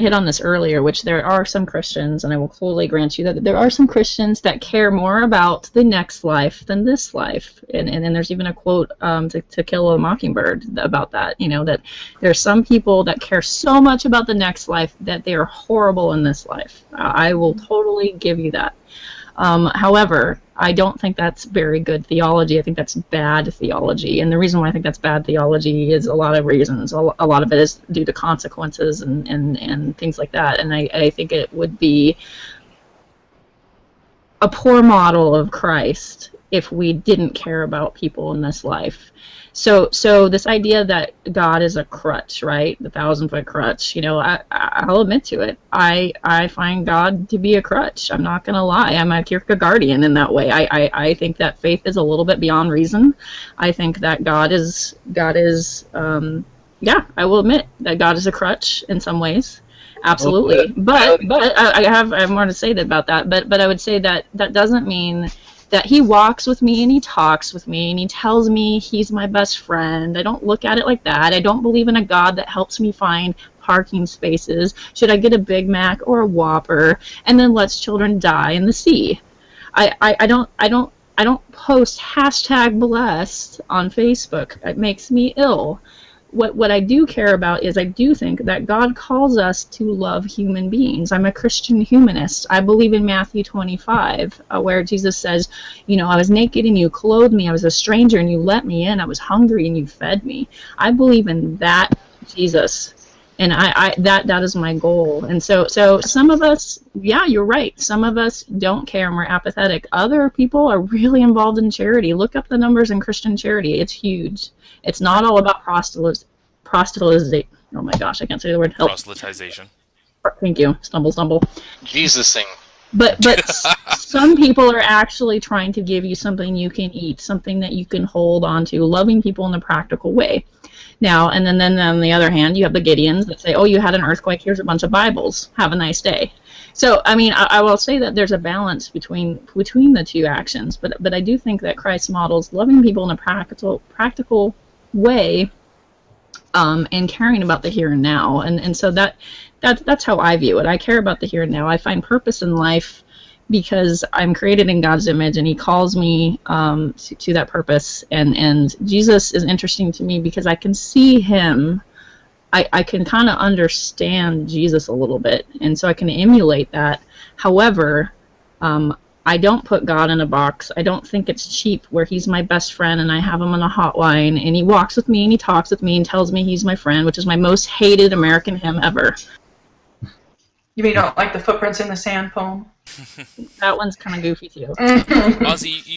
hit on this earlier, which there are some Christians, and I will totally grant you that there are some Christians that care more about the next life than this life. And then there's even a quote to Kill a Mockingbird about that, that there are some people that care so much about the next life that they are horrible in this life. I will totally give you that. However, I don't think that's very good theology. I think that's bad theology. And the reason why I think that's bad theology is a lot of reasons. A lot of it is due to consequences and things like that. And I think it would be a poor model of Christ if we didn't care about people in this life. So this idea that God is a crutch, right? The 1,000-foot crutch. I'll admit to it. I find God to be a crutch. I'm not gonna lie. I'm a Kierkegaardian in that way. I think that faith is a little bit beyond reason. I think that God is. Yeah, I will admit that God is a crutch in some ways. Absolutely. But I have more to say about that. But I would say that doesn't mean that he walks with me and he talks with me and he tells me he's my best friend. I don't look at it like that. I don't believe in a God that helps me find parking spaces. Should I get a Big Mac or a Whopper and then lets children die in the sea? I don't post #blessed on Facebook. It makes me ill. What I do care about is I do think that God calls us to love human beings. I'm a Christian humanist. I believe in Matthew 25, where Jesus says, I was naked and you clothed me. I was a stranger and you let me in. I was hungry and you fed me. I believe in that Jesus. And that is my goal. And so some of us, yeah, you're right. Some of us don't care and we're apathetic. Other people are really involved in charity. Look up the numbers in Christian charity. It's huge. It's not all about proselytization. Oh my gosh, I can't say the word. Help. Proselytization. Thank you. Stumble. Jesusing. But some people are actually trying to give you something you can eat, something that you can hold on to, loving people in a practical way. Now, and then on the other hand, you have the Gideons that say, oh, you had an earthquake, here's a bunch of Bibles. Have a nice day. So, I will say that there's a balance between the two actions, but I do think that Christ models loving people in a practical way, and caring about the here and now. And so that's how I view it. I care about the here and now. I find purpose in life because I'm created in God's image and he calls me to that purpose. And Jesus is interesting to me because I can see him. I can kind of understand Jesus a little bit, and so I can emulate that. However, I don't put God in a box. I don't think it's cheap where he's my best friend and I have him on a hotline and he walks with me and he talks with me and tells me he's my friend, which is my most hated American hymn ever. You mean you don't like the Footprints in the Sand poem? That one's kind of goofy too. Ozzy,